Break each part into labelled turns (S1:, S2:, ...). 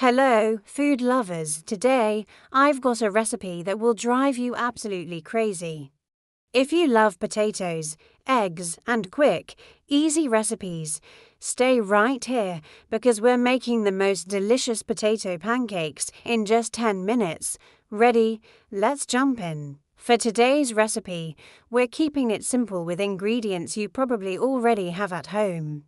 S1: Hello, food lovers. Today, I've got a recipe that will drive you absolutely crazy. If you love potatoes, eggs, and quick, easy recipes, stay right here because we're making the most delicious potato pancakes in just 10 minutes. Ready? Let's jump in. For today's recipe, we're keeping it simple with ingredients you probably already have at home.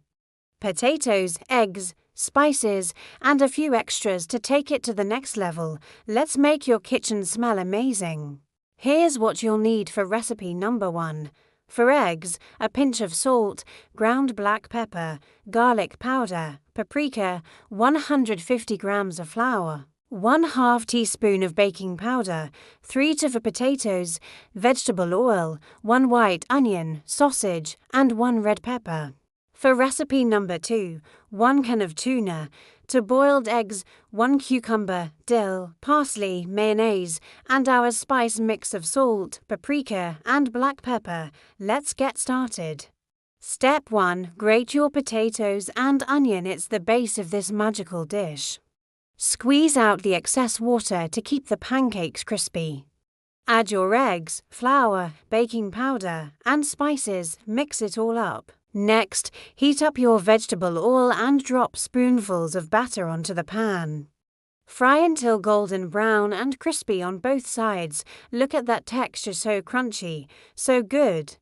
S1: Potatoes, eggs, spices, and a few extras to take it to the next level. Let's make your kitchen smell amazing. Here's what you'll need for recipe number 1. For eggs, a pinch of salt, ground black pepper, garlic powder, paprika, 150 grams of flour, 1/2 teaspoon of baking powder, 3 for potatoes, vegetable oil, 1 white onion, sausage, and 1 red pepper. For recipe number 2, 1 can of tuna, to boiled eggs, 1 cucumber, dill, parsley, mayonnaise, and our spice mix of salt, paprika, and black pepper. Let's get started. Step 1. Grate your potatoes and onion. It's the base of this magical dish. Squeeze out the excess water to keep the pancakes crispy. Add your eggs, flour, baking powder, and spices. Mix it all up. Next, heat up your vegetable oil and drop spoonfuls of batter onto the pan. Fry until golden brown and crispy on both sides. Look at that texture, so crunchy, so good.